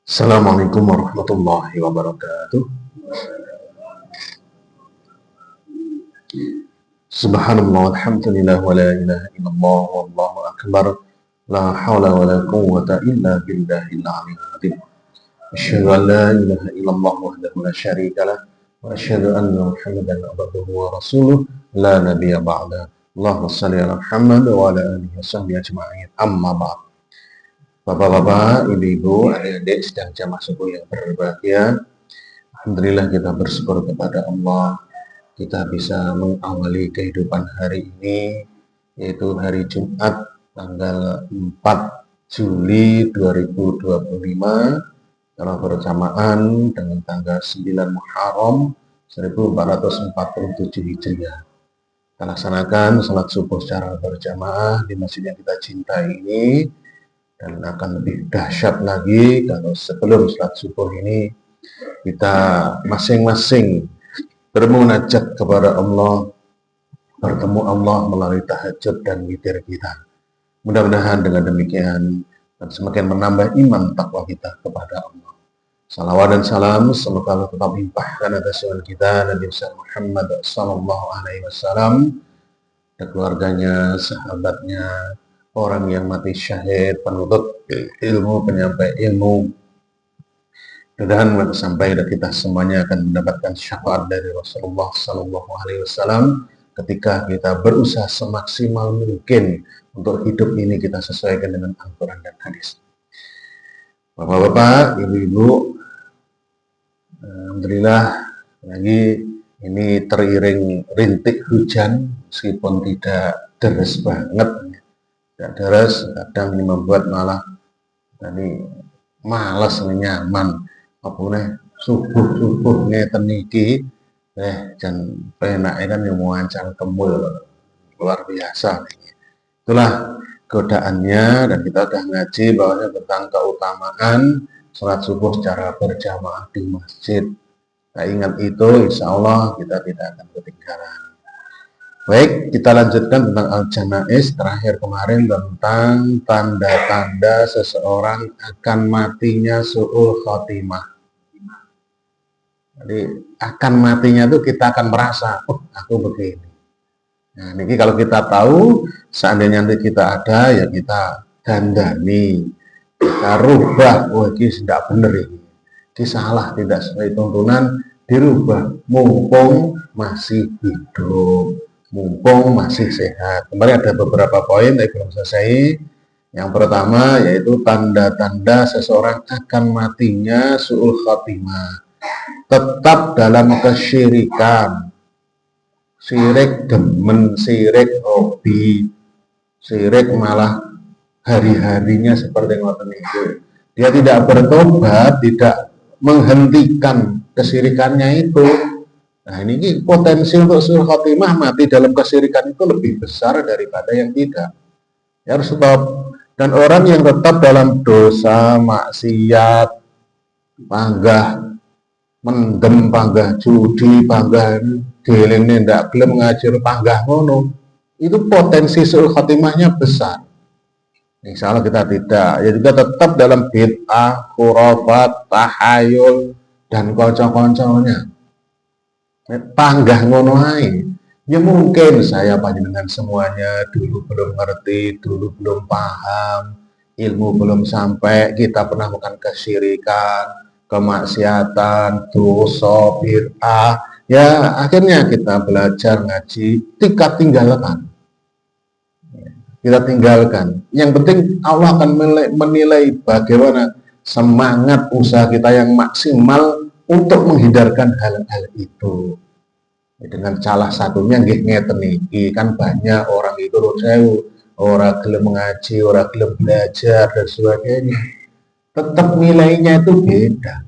Assalamualaikum warahmatullahi wabarakatuh. Subhanallah walhamdulillah wa la ilaha illallah wallahu akbar. La hawla wa la quwwata illa billahil aliyyil azim. Asyhadu an la ilaha illallah wahdahu la syarika lah wa asyhadu anna Muhammadan abduhu wa rasuluh la nabiyya ba'da. Allahumma shalli ala Muhammad wa ala alihi washabbihi ajma'in. Amma ba'd. Bapak-bapak, ibu-ibu, adik-adik sedang jamaah subuh yang berbahagia. Alhamdulillah kita bersyukur kepada Allah, kita bisa mengawali kehidupan hari ini, yaitu hari Jumat tanggal 4 Juli 2025 telah bersamaan dengan tanggal 9 Muharram 1447 Hijriah. Kita laksanakan salat subuh secara berjamaah di masjid yang kita cintai ini, dan akan lebih dahsyat lagi kalau sebelum salat subuh ini kita masing-masing bermunajat kepada Allah, bertemu Allah melalui tahajud dan witir kita. Mudah-mudahan dengan demikian dan semakin menambah iman takwa kita kepada Allah. Salawat dan salam semoga tetap limpahkan atas Tuhan kita Nabi Muhammad sallallahu alaihi wasallam dan keluarganya, sahabatnya, orang yang mati syahid, penuntut ilmu, penyampai ilmu. Dan sampai kita semuanya akan mendapatkan syafaat dari Rasulullah Sallallahu Alaihi Wasallam ketika kita berusaha semaksimal mungkin untuk hidup ini kita sesuaikan dengan Al-Quran dan hadis. Bapak-bapak, ibu-ibu, alhamdulillah lagi ini teriring rintik hujan meskipun tidak deras banget. Tidak deras, kadang ini membuat malah tadi malas nyaman apune subuh ngeten iki jan penake kan yang muancal kemul luar biasa. Itulah godaannya, dan kita sudah ngaji bahwa tentang keutamaan salat subuh secara berjamaah di masjid. Kita ingat itu, insya Allah kita tidak akan ketinggalan. Baik, kita lanjutkan tentang al-janaiz terakhir kemarin tentang tanda-tanda seseorang akan matinya su'ul khotimah. Jadi akan matinya itu kita akan merasa, oh aku begini. Nah, ini kalau kita tahu, seandainya nanti kita ada, ya kita dandani, kita rubah, oh ini tidak benar ini. Ini salah, tidak sesuai tuntunan, dirubah, mumpung masih hidup, mumpung masih sehat. Kemarin ada beberapa poin tapi belum selesai. Yang pertama yaitu tanda-tanda seseorang akan matinya su'ul khotimah. Tetap dalam kesyirikan, syirik demen, syirik hobi, syirik malah hari-harinya seperti ngoten itu. Dia tidak bertobat, tidak menghentikan kesyirikannya itu. Nah, ini potensi untuk su'ul khotimah mati dalam kesyirikan itu lebih besar daripada yang tidak. Ya harus stop. Dan orang yang tetap dalam dosa, maksiat, panggah, mendem, panggah judi, panggah geling ndak gelem ngajar panggah ngono, itu potensi su'ul khotimahnya besar. Insya Allah kita tidak. Ya juga tetap dalam bid'ah, khurafat, tahayul, dan konco-konconya. Panggah ngono ae. Ya mungkin saya panjenengan semuanya dulu belum ngerti, dulu belum paham, ilmu belum sampai, kita pernah melakukan kesyirikan, kemaksiatan, dosa, bid'ah. Ya akhirnya kita belajar ngaji, kita tinggalkan. Kita tinggalkan. Yang penting Allah akan menilai bagaimana semangat usaha kita yang maksimal untuk menghindarkan hal-hal itu. Dengan salah satunya nggih ngeten iki, kan banyak orang itu orang gelem mengaji, orang gelem belajar dan sebagainya. Tetap nilainya itu beda.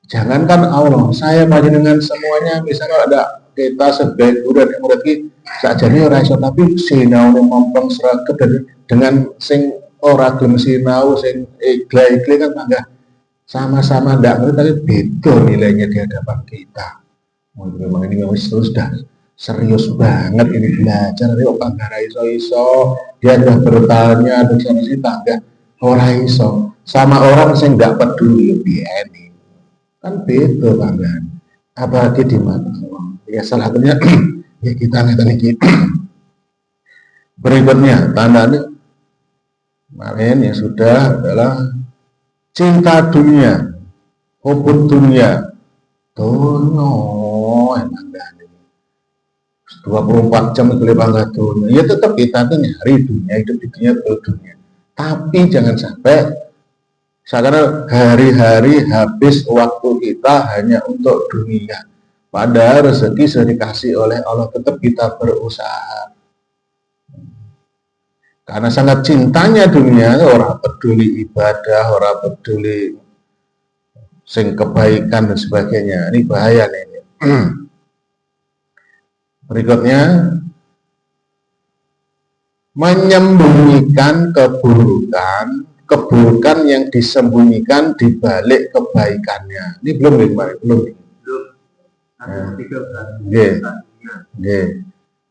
Jangankan Allah, saya panjenengan semuanya misalnya ada kita sebagai guru dan murid iki sakjane ora iso, tapi sinaune mompong sraget dengan sing ora gelem sinau, sing ikhlas kan enggak sama-sama ndak ngerti, tapi beda nilainya di hadapan kita. Memang ini sudah serius banget ini belajar, tapi kok nggak iso-iso, dia sudah bertanya, ada sana sini tangga, Orang iso sama orang yang nggak peduli ini kan beda kan, apalagi di mata Allah. Ya salah satunya ya kita ngerti berikutnya tandanya kemarin yang sudah adalah cinta dunia, hubud dunia, dono emang 24 jam itu bangga dunia. Ya tetap kita tuh nyari dunia, hidup di dunia, dunia. Tapi jangan sampai sekarang hari-hari habis waktu kita hanya untuk dunia. Padahal rezeki sudah dikasih oleh Allah, tetap kita berusaha. Karena sangat cintanya dunia, orang peduli ibadah, orang peduli sing kebaikan dan sebagainya. Ini bahaya nih. Berikutnya, menyembunyikan keburukan yang disembunyikan di balik kebaikannya. Ini belum nih, belum.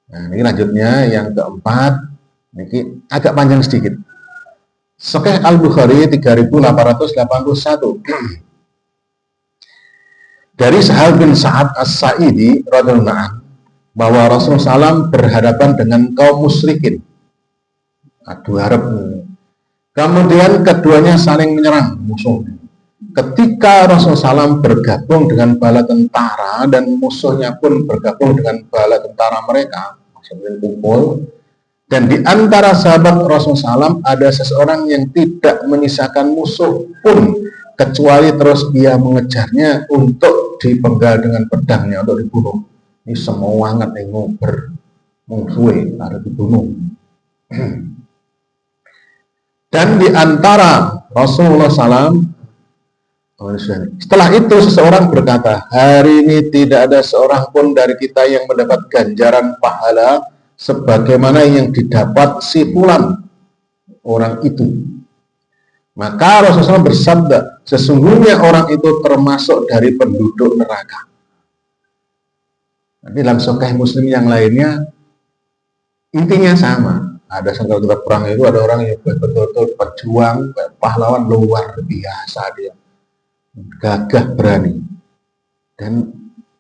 Nah, ini lanjutnya yang keempat, ini agak panjang sedikit. Sahih Al-Bukhari 3881. Dari Sahal bin Sa'ad As-Sa'idi radhiyallahu anhu bahwa Rasulullah SAW berhadapan dengan kaum musyrikin. Adu harap. Kemudian keduanya saling menyerang musuh. Ketika Rasulullah SAW bergabung dengan bala tentara dan musuhnya pun bergabung dengan bala tentara mereka, maksudnya kumpul. Dan di antara sahabat Rasulullah SAW ada seseorang yang tidak menyisakan musuh pun kecuali terus dia mengejarnya untuk dipenggal dengan pedangnya untuk dibunuh. Ini semua wanget yang ngober musuhnya ada dibunuh. Dan di antara Rasulullah SAW, setelah itu seseorang berkata, hari ini tidak ada seorang pun dari kita yang mendapat ganjaran pahala sebagaimana yang didapat si fulan orang itu. Maka Rasulullah SAW bersabda, sesungguhnya orang itu termasuk dari penduduk neraka. Nanti dalam Sahih Muslim yang lainnya intinya sama. Ada sangkal perang itu ada orang yang betul-betul pejuang, pahlawan luar biasa dia, gagah berani. Dan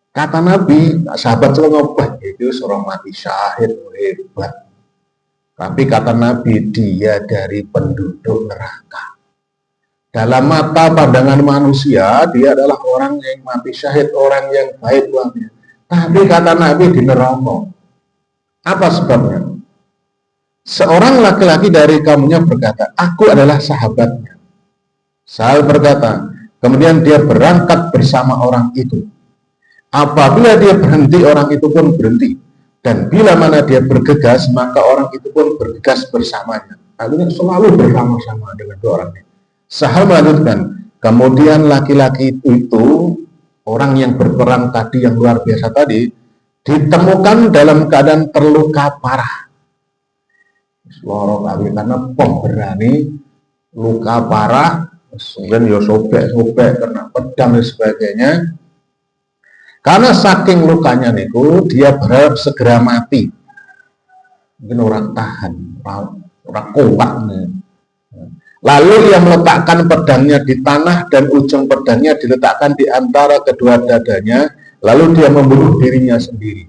kata Nabi, sahabat ngobat itu seorang mati syahid hebat. Tapi kata Nabi, dia dari penduduk neraka. Dalam mata pandangan manusia, dia adalah orang yang mati syahid, orang yang baik banget. Tapi kata Nabi di neraka. Apa sebabnya? Seorang laki-laki dari kaumnya berkata, aku adalah sahabatnya. Sahabat berkata, kemudian dia berangkat bersama orang itu. Apabila dia berhenti, orang itu pun berhenti. Dan bila mana dia bergegas, maka orang itu pun bergegas bersamanya. Artinya selalu bersama-sama dengan dua orang ini. Sahabat melanjutkan, kemudian laki-laki itu, orang yang berperang tadi yang luar biasa tadi, ditemukan dalam keadaan terluka parah. Loro kawin karena pemberani, luka parah, kemudian ya sobek-sobek kena pedang dan sebagainya. Karena saking lukanya niku, dia berharap segera mati. Mungkin orang tahan, orang kuat nih. Lalu ia meletakkan pedangnya di tanah dan ujung pedangnya diletakkan di antara kedua dadanya. Lalu dia membunuh dirinya sendiri.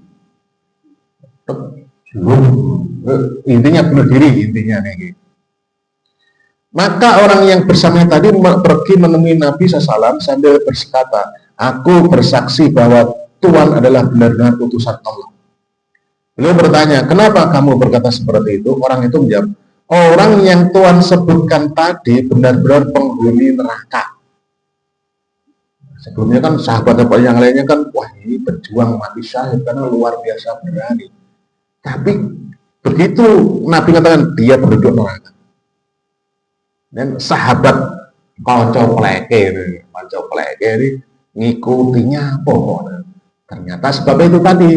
Intinya bunuh diri intinya nih. Maka orang yang bersamanya tadi pergi menemui Nabi SAW sambil berkata, aku bersaksi bahwa Tuhan adalah benar-benar utusan Allah. Beliau bertanya, kenapa kamu berkata seperti itu? Orang itu menjawab, orang yang Tuhan sebutkan tadi benar-benar penghuni neraka. Sebelumnya kan sahabat yang lainnya kan, wah ini berjuang mati syahid karena luar biasa berani. Tapi begitu Nabi katakan dia penduduk neraka. Dan sahabat konco pleke ini ngikutinya pokoknya. Ternyata sebab itu tadi.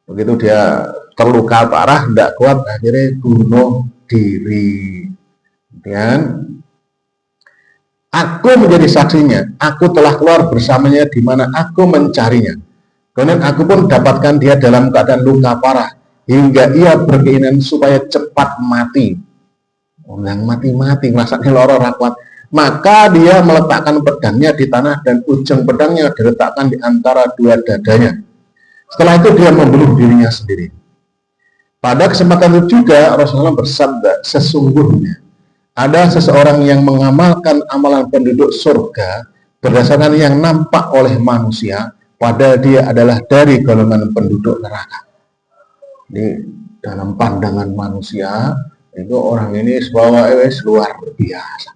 Begitu dia terluka parah, tidak kuat, akhirnya bunuh diri. Dan aku menjadi saksinya. Aku telah keluar bersamanya di mana aku mencarinya. Kemudian aku pun dapatkan dia dalam keadaan luka parah hingga ia berkeinginan supaya cepat mati. Orang mati-mati, masaknya loro rakwat. Maka dia meletakkan pedangnya di tanah dan ujung pedangnya diletakkan di antara dua dadanya. Setelah itu dia membunuh dirinya sendiri. Pada kesempatan itu juga Rasulullah bersabda, sesungguhnya ada seseorang yang mengamalkan amalan penduduk surga berdasarkan yang nampak oleh manusia, padahal dia adalah dari golongan penduduk neraka. Ini dalam pandangan manusia, itu orang ini sebawa luar biasa.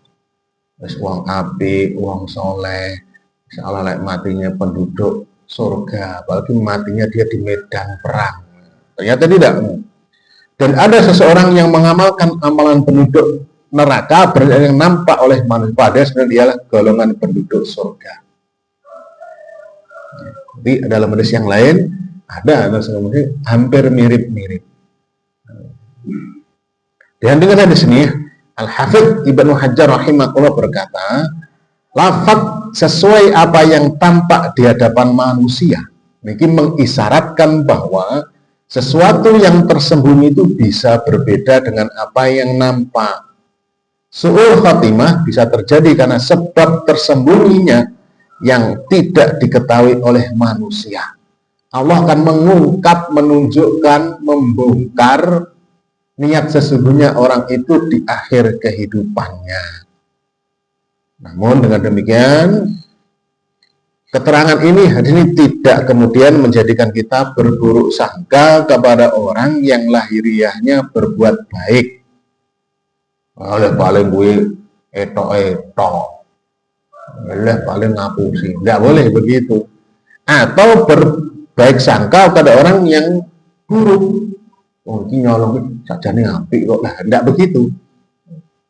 Uang api, uang soleh, insya matinya penduduk surga, apalagi matinya dia di medan perang. Ternyata tidak. Dan ada seseorang yang mengamalkan amalan penduduk neraka yang nampak oleh manusia, padahal sebenarnya dialah golongan penduduk surga. Jadi dalam hadis yang lain ada hampir mirip-mirip. Dan dengan hadis ini Al-Hafidz Ibnu Hajar rahimahullah berkata, lafaz sesuai apa yang tampak di hadapan manusia ini mengisyaratkan bahwa sesuatu yang tersembunyi itu bisa berbeda dengan apa yang nampak. Su'ul khatimah bisa terjadi karena sebab tersembunyinya yang tidak diketahui oleh manusia. Allah akan mengungkap, menunjukkan, membongkar niat sesungguhnya orang itu di akhir kehidupannya. Namun dengan demikian, keterangan ini tidak kemudian menjadikan kita berburuk sangka kepada orang yang lahiriahnya berbuat baik. Oleh paling gue etok-etok, oleh paling ngapusi, tidak boleh begitu. Atau berbaik sangka pada orang yang buruk. Oh, ini nyolong saja nih api kok. Nah, tidak begitu.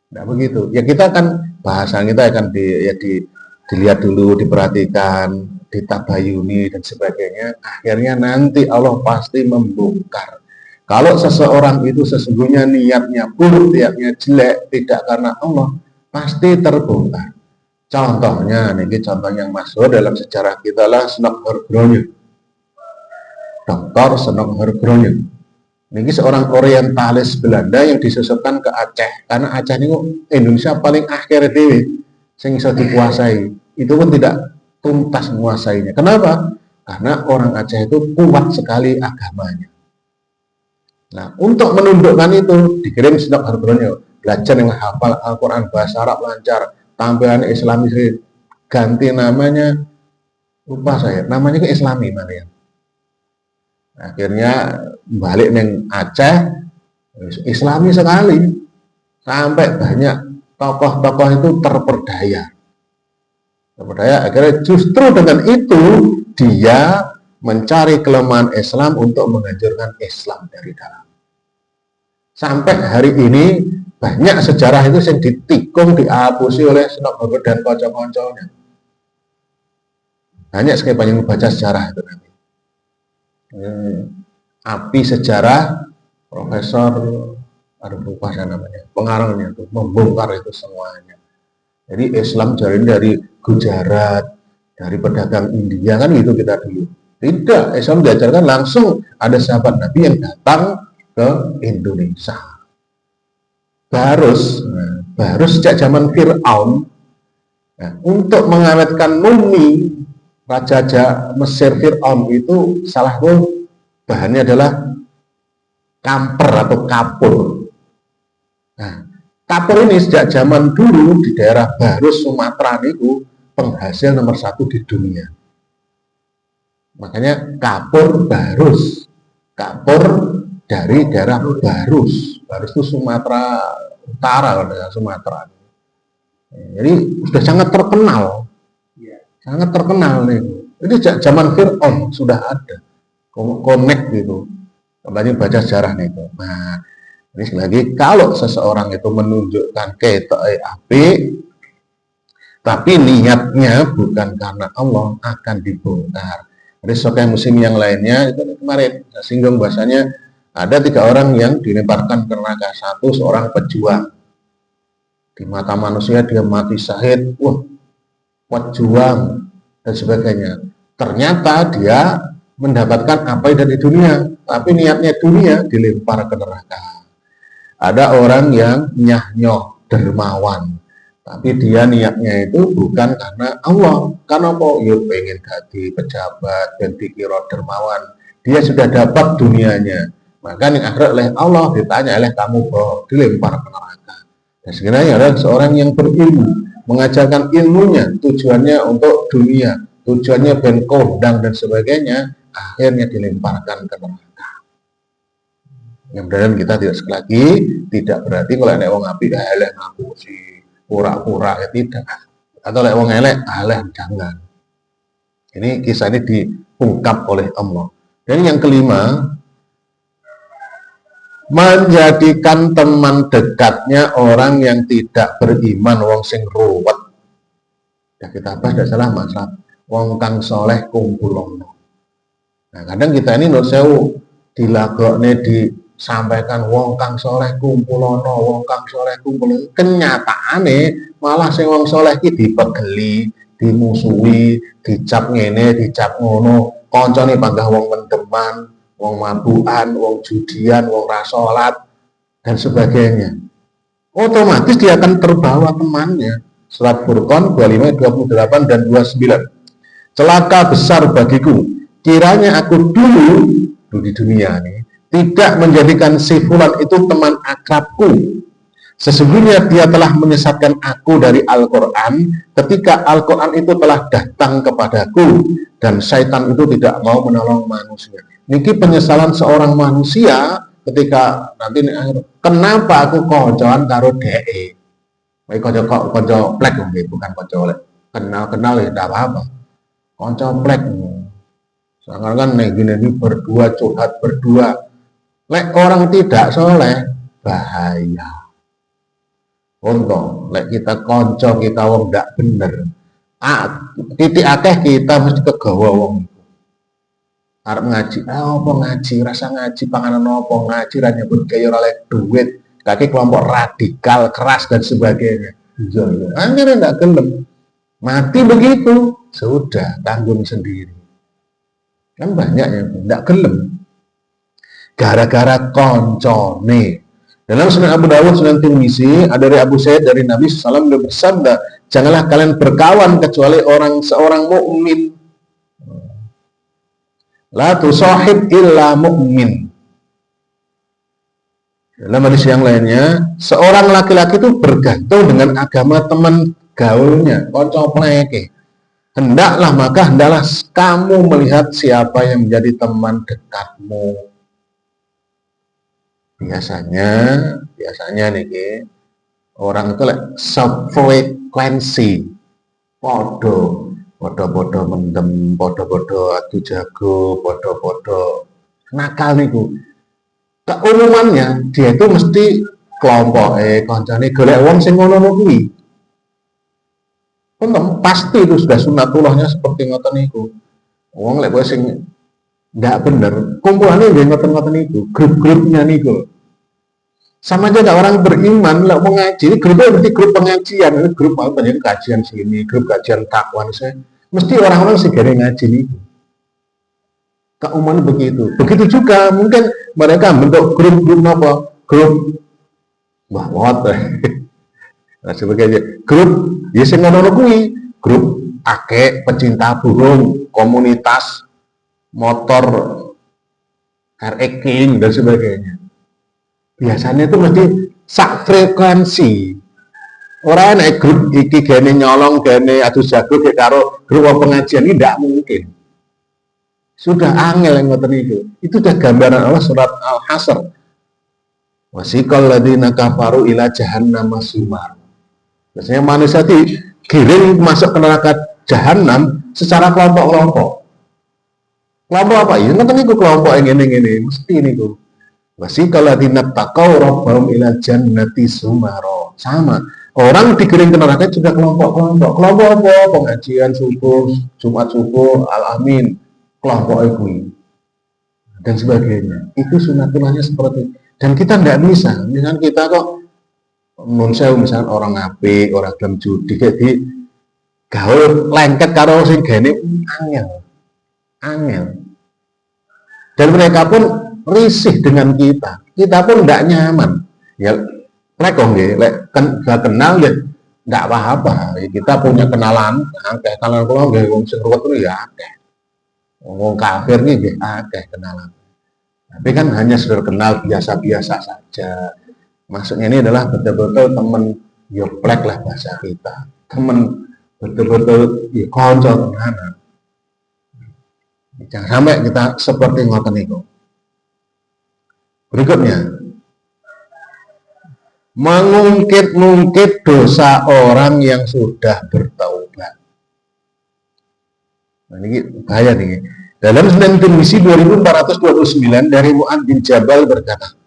Tidak begitu. Ya kita akan bahasa kita akan dilihat dulu, diperhatikan, ditabayuni dan sebagainya. Akhirnya nanti Allah pasti membongkar. Kalau seseorang itu sesungguhnya niatnya buruk, niatnya jelek, tidak karena Allah, pasti terbongkar. Contohnya, ini contoh yang masuk dalam sejarah kita lah Snok Hergronya. Dr. Snok Hergronya. Ini seorang orientalis Belanda yang disusupkan ke Aceh, karena Aceh ini Indonesia paling akhir dewe sing bisa dikuasai. Itu pun tidak tuntas menguasainya. Kenapa? Karena orang Aceh itu kuat sekali agamanya. Nah, untuk menundukkan itu dikirim Snok Hergronya, belajar yang hafal Al-Quran bahasa Arab lancar, tampilan Islami, ganti namanya, lupa saya, namanya ke Islami mana ya? Akhirnya balik neng Aceh, Islami sekali, sampai banyak tokoh-tokoh itu terperdaya. Akhirnya justru dengan itu dia mencari kelemahan Islam untuk menghancurkan Islam dari dalam. Sampai hari ini banyak sejarah itu yang ditikung, dihapusi oleh Snok Hergronya dan kocok-kocoknya. Banyak sekali banyak membaca sejarah itu nanti. Api sejarah Profesor lupa saya namanya, pengarangnya itu membongkar itu semuanya. Jadi Islam dari Gujarat, dari pedagang India kan gitu kita dulu. Tidak, Islam diajarkan langsung ada sahabat Nabi yang datang ke Indonesia. Baru sejak zaman Fir'aun, untuk mengawetkan mumi Raja Mesir Fir'aun itu salah satu bahannya adalah kamper atau kapur. Nah, kapur ini sejak zaman dulu di daerah Barus Sumatera itu penghasil nomor 1 di dunia. Makanya kapur Barus, kapur dari daerah Barus. Barus itu Sumatera Utara, kalau daerah Sumatera. Jadi sudah sangat terkenal. Sangat terkenal nih. Ini zaman Fir'aun sudah ada connect gitu. Kembali baca sejarah nih itu. Nah, ini sekali lagi kalau seseorang itu menunjukkan ketok api, tapi niatnya bukan karena Allah, akan dibongkar. Jadi sokai musim yang lainnya itu kemarin singgung bahasanya ada 3 orang yang dilemparkan ke neraka. Satu seorang pejuang. Di mata manusia dia mati syahid. Wah, pejuang dan sebagainya. Ternyata dia mendapatkan apa dari dunia, tapi niatnya dunia dilempar ke neraka. Ada orang yang nyah-nyoh dermawan, tapi dia niatnya itu bukan karena Allah. Karena apa? Ya pengen jadi pejabat dan dikira dermawan. Dia sudah dapat dunianya. Maka yang akhirat oleh Allah ditanya oleh kamu bahwa dilempar ke neraka. Dan sebenarnya adalah seorang yang berilmu, mengajarkan ilmunya, tujuannya untuk dunia, tujuannya ben kondang dan sebagainya, akhirnya dilemparkan ke neraka. Yang mudah-mudahan kita tidak sekali lagi, tidak berarti kalau ada wong apik elek ngaku si pura-pura, ya tidak. Atau lek wong elek elek, jangan. Ini kisah ini diungkap oleh Allah. Dan yang kelima, menjadikan teman dekatnya orang yang tidak beriman, wong sing ruwet. Ya kita bahas tidak salah masalah wong kang soleh kumpulono. Nah kadang kita ini nur sewu dilagokne disampaikan wong kang soleh kumpulono, wong kang soleh kumpulono. Kenyataane malah sing wong soleh iki dipegeli, dimusuhi, dicap ngene, dicap ngono, kancane panggah wong mendeman, wong mabukan, wong judian, wong rasolat, dan sebagainya. Otomatis dia akan terbawa temannya. Surat Furqan 25, 28, dan 29. Celaka besar bagiku, kiranya aku dulu di dunia ini tidak menjadikan si fulan itu teman akrabku. Sesungguhnya dia telah menyesatkan aku dari Al-Quran ketika Al-Quran itu telah datang kepadaku dan syaitan itu tidak mau menolong manusia. Niki penyesalan seorang manusia ketika nanti kenapa aku koncoan karo DE. Baik konco plek bukan konco kenal ya tidak apa-apa. Konco plek. Sekarang kan gini berdua curhat berdua. Lek orang tidak soleh bahaya. Contoh, lek kita konco kita wong ndak bener. Titik akeh kita mesti kegawa wong. Arep ngaji, apa ngaji, rasa ngaji panganan apa ngaji ra nyebut kaya ora oleh duit, kaki kelompok radikal, keras dan sebagainya. Iya. Akhirnya ndak gelem. Mati begitu, sudah tanggung sendiri. Kan banyak yang ndak gelem. Gara-gara koncone. Dalam Sunan Abu Dawud, Sunan Tirmizi, ada dari Abu Sa'id dari Nabi SAW beliau bersabda, janganlah kalian berkawan kecuali seorang mukmin. La tusahib illa mu'min. Dalam hadis yang lainnya, seorang laki-laki itu bergantung dengan agama teman gaulnya, konco pleke. Hendaklah kamu melihat siapa yang menjadi teman dekatmu. Biasanya nih orang itu sefrekuensi, podo mendem, podo adu jago, podo nakal niku. Keumumannya dia itu mesti kelompok koncane golek wong sing ngono kuwi. Pasti itu sudah sunatullahnya seperti ngoten niku. Wong lek kowe sing ndak bener, kumpulannya nggih ngoten-ngoten niku, grup-grupnya niku. Sama aja orang beriman, lah mau ngaji, grupnya berarti grup pengajian, grup pengajian kajian sini, grup kajian takwan saya. Mesti orang-orang segera ngaji nih. Keumuman begitu. Begitu juga mungkin mereka bentuk grup apa? Grup bahwat. Nah, sebagainya. Grup ya sing ngono kuwi, grup akeh pecinta burung, komunitas motor RX King dan sebagainya. Biasanya itu mesti sak frekuensi. Orang naik grup iki gene nyolong, gene adu jago ke karo grup pengajian ini tidak mungkin. Sudah angel yang ngoten itu. Itu sudah gambaran Allah surat Al-Hasr. Wasiqal ladzina kafaru ila jahannam sumar. Biasanya manusia digiring masuk ke neraka jahanam secara kelompok-kelompok. Kelompok apa? Ya ngoten niku kelompok yang ngene-ngene, mesti niku. Wasiqal ladzina taqaw rabbahum ila jannati sumara. Sama. Orang digiring ke neraka juga kelompok-kelompok. Kelompok apa? Pengajian subuh, Jumat subuh, Al-Amin, kelompok itu dan sebagainya. Itu sunatullahnya seperti itu. Dan kita tidak bisa. Misalnya kita kok misalnya orang apik, orang gelem judi, jadi gaul lengket karo sing gene angel. Dan mereka pun risih dengan kita pun tidak nyaman. Ya lek kok nggih, lek gak kenal ya nggak apa-apa. Kita punya kenalan, akeh kenalan kula nggih wong sing ruwet kuwi ya akeh. Wong kafir nih nggih akeh kenalan. Tapi kan hanya sekedar kenal biasa-biasa saja. Maksudnya ini adalah betul-betul teman yoplek lah bahasa kita. Teman betul-betul ya konco tenanan. Jangan sampai kita seperti ngoten niku. Berikutnya, mengungkit-ungkit dosa orang yang sudah bertaubat. Nah, ini bahaya nih. Dalam Sunan Tirmizi 2429 dari Mu'adz bin Jabal berkata,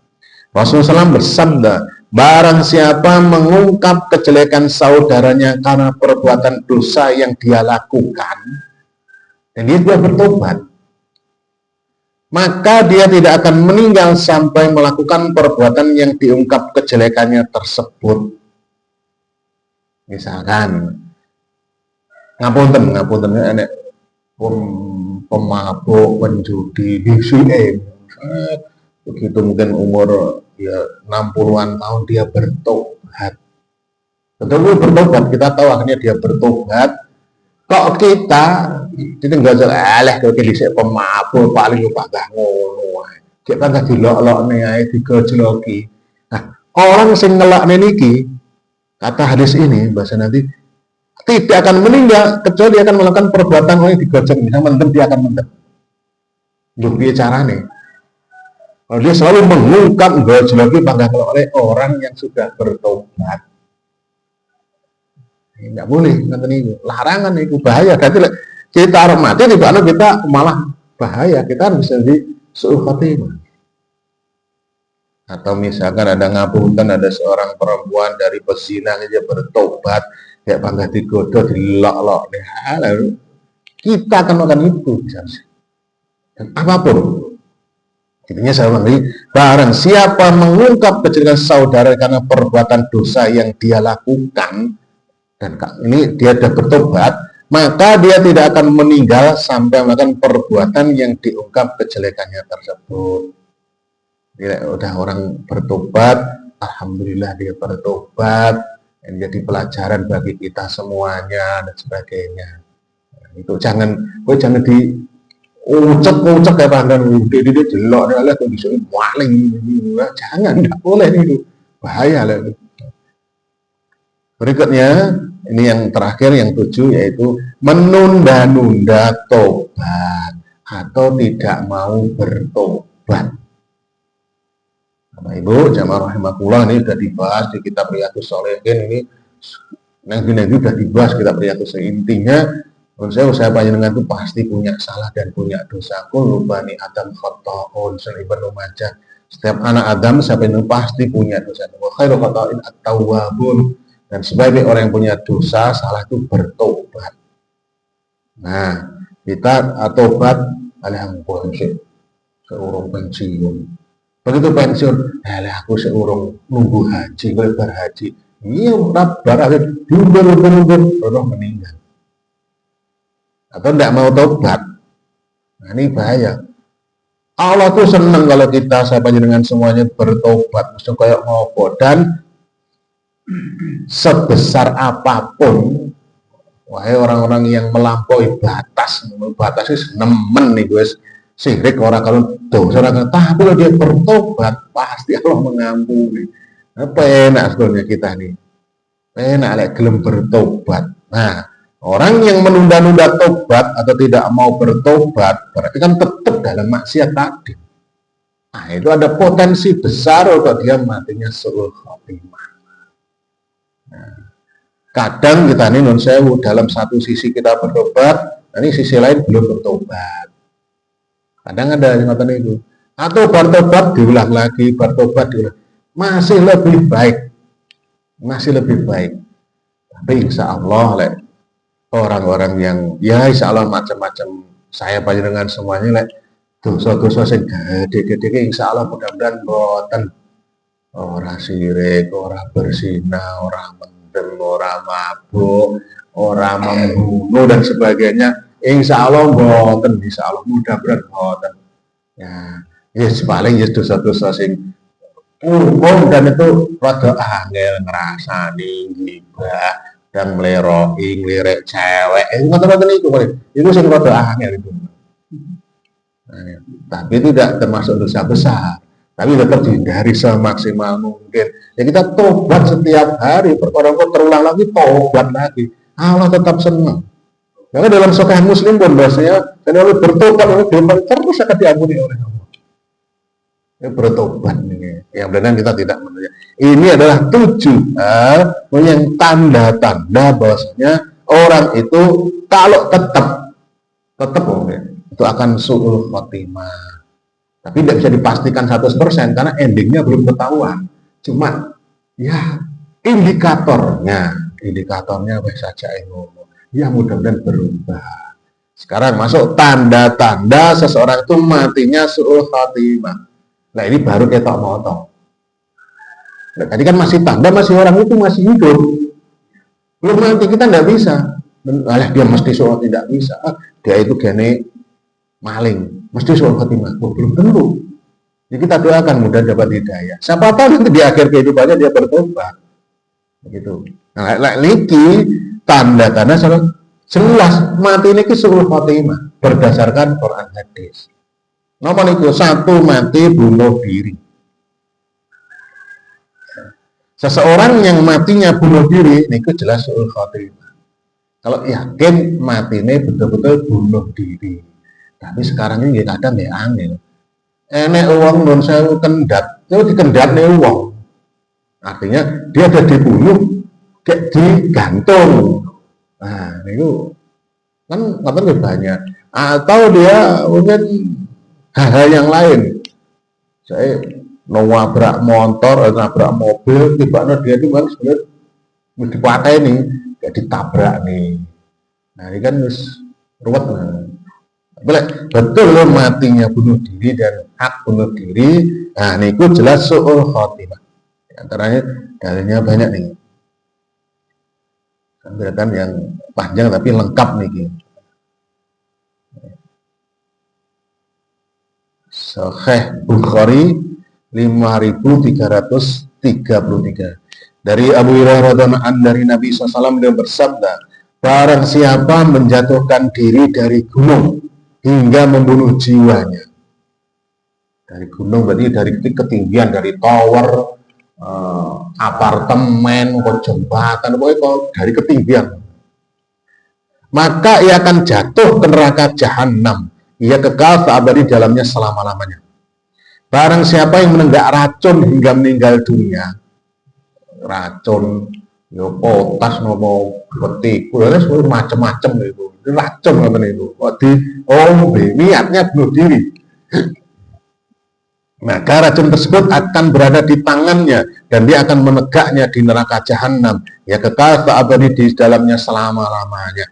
Rasulullah SAW bersabda, barang siapa mengungkap kejelekan saudaranya karena perbuatan dosa yang dia lakukan, dan dia sudah bertobat, maka dia tidak akan meninggal sampai melakukan perbuatan yang diungkap kejelekannya tersebut. Misalkan, ngapunten enek pemabuk, penjudi, begitu mungkin umur ya 60-an tahun dia bertobat. Betul bertobat, kita tahu akhirnya dia bertobat. Kok kita itu nggak salah kalau kita pemabuk paling lupa gak ngono. Kita kan dilok-lokne ae digojloki. Nah, orang sing ngelakne niki kata hadis ini bahasa nanti tidak akan meninggal kecuali dia akan melakukan perbuatan yang digojok. Misalnya mendem dia akan mendem. Lho piye carane? Kalau dia selalu mengungkap gojloki bangga oleh orang yang sudah bertobat. Nggak boleh, nanti ini larangan itu bahaya. Jadi kita harus mati di mana kita malah bahaya. Kita harus jadi su'ul khatimah. Atau misalkan ada ngapunten, ada seorang perempuan dari pezina dia bertobat, ya bangga digoda, dilok-lok, lalu kita akan melakukan itu misalnya. Dan apapun. Intinya saya bilang, barang siapa mengungkap kejelekan saudara karena perbuatan dosa yang dia lakukan, dan ini dia sudah bertobat, maka dia tidak akan meninggal sampai melakukan perbuatan yang diungkap kejelekannya tersebut. Dia udah orang bertobat, alhamdulillah dia bertobat, dan jadi pelajaran bagi kita semuanya dan sebagainya. Nah, itu jangan di ucek ya pandan dia jelok dia lihat bisa maling, jangan, nggak boleh itu bahaya lah. Berikutnya, ini yang terakhir, yang 7, yaitu menunda-nunda tobat atau tidak mau bertobat. Bapak Ibu, jamaah rahimakumullah, ini sudah dibahas di kitab Riyadhus Shalihin. Ini nanti sudah dibahas kitab Riyadhus Shalihin. Intinya, menurut saya panjenengan itu pasti punya salah dan punya dosa. Kullu bani Adam khata'un, Ibnu Majah. Setiap anak Adam sampai pasti punya dosa. Wa khairu khata'in at-tawwabun. Dan sebagai orang yang punya dosa, salah itu bertobat. Nah, kita tobat, alhamdulillah, seurung pensiun. Begitu pensiun, aku seurung nunggu haji, lebar haji. Iya, berakhir, belum meninggal. Atau tidak mau tobat. Nah, ini bahaya. Allah tuh senang kalau kita, saya panjenengan semuanya bertobat. Maksudnya kayak ngopo. Dan sebesar apapun, wahai orang-orang yang melampaui batas itu nemen nih guys, sirik orang kalau dosa orang, tapi kalau dia bertobat pasti Allah mengampuni. Apa enak sebetulnya kita nih, enak lek gelem bertobat. Nah, orang yang menunda-nunda tobat atau tidak mau bertobat berarti kan tetap dalam maksiat tadi. Nah, itu ada potensi besar untuk dia matinya su'ul khatimah. Kadang kita ini non sewu, dalam satu sisi kita bertobat, ini sisi lain belum bertobat. Kadang ada yang ngatakan itu. Atau bertobat diulang lagi, bertobat diulang. Masih lebih baik. Tapi insya Allah orang-orang yang ya insya Allah macam-macam, saya panjenengan semuanya dosa-dosa sing gede-gede insya Allah mudah-mudahan boten. Orang sirik, orang berzina, orang mendem, orang mabuk, orang membunuh dan sebagainya. Insya Allah boten, insya Allah mudah-mudahan boten. Ya, paling dosa-dosa sing umum dan itu rada angel ngrasani gibah dan meleroi nglirik cewek. Ngoten-ngoten iku kok. Iku sing rada angel itu. Nah, tapi itu tidak termasuk dosa besar. Tapi tetap dihindari semaksimal mungkin. Ya kita tobat setiap hari, perkara terulang lagi, tobat lagi. Allah tetap senang. Karena dalam Sahih Muslim pun bahasanya, kalau bertobat oleh dosa terus akan diampuni oleh Allah. Ya, bertobat nih. Yang benar kita tidak menanya. Ini adalah 7 hal yang tanda-tanda bahwasanya orang itu kalau tetap itu akan su'ul khotimah. Tapi tidak bisa dipastikan 100% karena endingnya belum ketahuan. Cuma ya indikatornya wes saja yang ya mudah-mudahan berubah. Sekarang masuk tanda-tanda seseorang itu matinya su'ul khotimah. Nah ini baru ketok motong. Nah, tadi kan masih tanda, masih orang itu masih hidup. Belum mati, kita tidak bisa. Dia mesti su'ul, tidak bisa. Dia itu gini maling, mesti su'ul khotimah. Belum tentu. Jadi kita doakan mudah dapat hidayah. Siapa tahu nanti di akhir kehidupannya dia bertobat. Begitu. Nah, niki tanda-tanda jelas mati niki su'ul khotimah berdasarkan Quran hadis. Nomor itu 1 mati bunuh diri. Seseorang yang matinya bunuh diri niku jelas su'ul khotimah. Kalau yakin matinya betul-betul bunuh diri. Tapi sekarang ini kadang ya aneh. Enek uang non sewu kendat, itu dikendat nih uang. Artinya dia ada dibunuh, kayak digantung. Nah, itu kan lebih banyak. Atau dia mungkin hal-hal yang lain. Saya nabrak motor, nabrak mobil, tiba-tiba dia itu kan sebenarnya dipakai nih, kayak ditabrak nih. Nah ini kan ruwet. Betul loh matinya bunuh diri dan hak bunuh diri. Nah ini jelas su'ul khotimah. Di antaranya dalilnya banyak nih. Penjelasan yang panjang tapi lengkap nih. Sahih Bukhari 5333. Dari Abu Hurairah radhiyallahu anhu dari Nabi SAW dia bersabda, barang siapa menjatuhkan diri dari gunung hingga membunuh jiwanya. Dari gunung berarti dari ketinggian, dari tower, apartemen, jembatan, pokoknya dari ketinggian. Maka ia akan jatuh ke neraka jahanam. Ia kekal abadi dalamnya selama-lamanya. Barang siapa yang menenggak racun hingga meninggal dunia, racun, yo potas, nopo betiku, macam-macam itu. Racun apa itu? Niatnya bunuh diri. Maka racun tersebut akan berada di tangannya dan dia akan menegaknya di neraka jahanam. Ya kekal abadi di dalamnya selama-lamanya.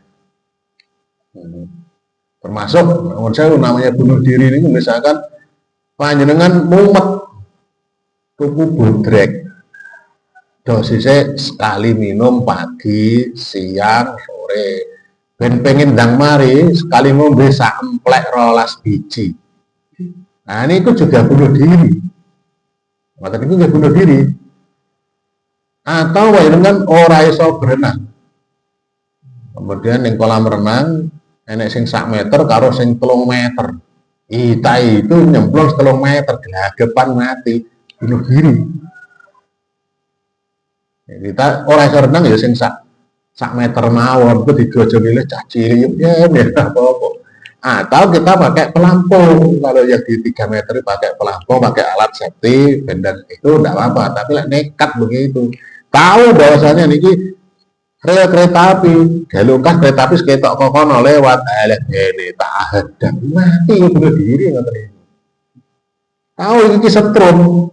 Termasuk, menurut saya namanya bunuh diri ini misalkan panjenengan mumet tuku bodrek, dosisnya sekali minum pagi, siang, sore, ben pengen ndang mari sekali ngombe sak emplek 12 biji. Nah ini itu juga bunuh diri. Maka itu juga bunuh diri. Atau dengan ora iso berenang. Kemudian yang kolam renang enek sing 1 meter karo sing 3 meter. Ita itu nyemplung 3 meter, gelagapan mati, bunuh diri. Kita orang iso renang ya sing 1 meter mawon, itu digojo-gojo caci ya apa-apa. Atau kita pakai pelampung, kalau yang di 3 meter pakai pelampung, pakai alat safety, dan itu tidak apa-apa. Tapi nekat begitu. Tahu bahwasanya niki rel kereta api, galungkas kereta api seketok kokono lewat, ini tak ada mati bunuh diri ngoten niku. Tahu iki setrum,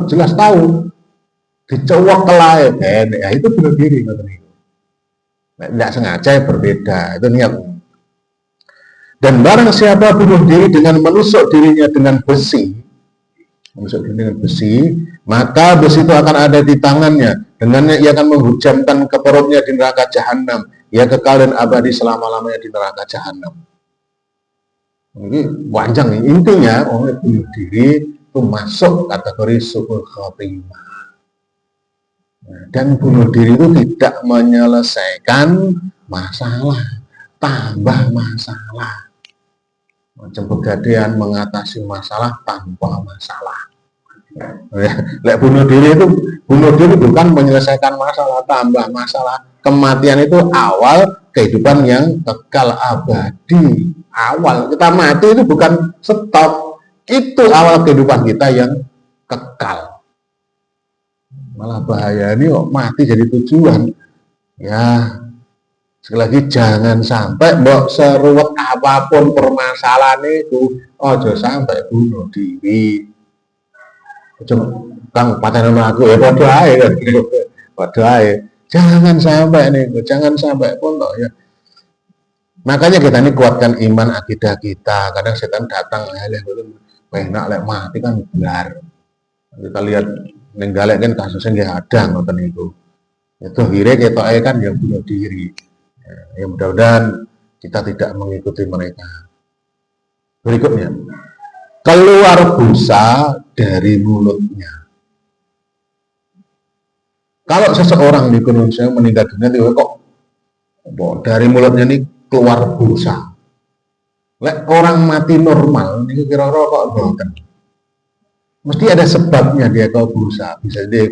jelas tahu, dicowok kelae, ya itu bunuh diri ngoten niku. Tidak sengaja berbeda, itu niat. Dan barang siapa bunuh diri dengan menusuk dirinya dengan besi, maka besi itu akan ada di tangannya. Dengannya ia akan menghujamkan ke perutnya di neraka jahanam. Ia kekal dan abadi selama-lamanya di neraka jahanam. Ini panjang nih. Intinya orang bunuh diri itu masuk kategori su'ul khotimah. Dan bunuh diri itu tidak menyelesaikan masalah, tambah masalah. Macam Pegadaian mengatasi masalah tanpa masalah. Lek bunuh diri bukan menyelesaikan masalah, tambah masalah. Kematian itu awal kehidupan yang kekal abadi. Awal kita mati itu bukan stop, itu awal kehidupan kita yang kekal. Malah bahaya ini kok mati jadi tujuan. Ya, sekali lagi jangan sampai mbok seruwet apapun permasalahan itu, ojo sampai bunuh diri. Cuma kang pacaran aku ya padha ae kan. Padha ae. Jangan sampai nih, jangan sampai pun toh ya. Makanya kita ini kuatkan iman akidah kita. Kadang setan datang, enak lek mati kan belar. Kita lihat nenggalek kan kasusnya nggak ada ngoten itu. Itu akhirnya kita kan yang bunuh diri. Ya mudah-mudahan kita tidak mengikuti mereka. Berikutnya, keluar busa dari mulutnya. Kalau seseorang di Indonesia meninggal dunia, kok dari mulutnya ini keluar busa. Lek orang mati normal, ini kira-kira kok boten. Mesti ada sebabnya dia kalau berusaha, bisa dia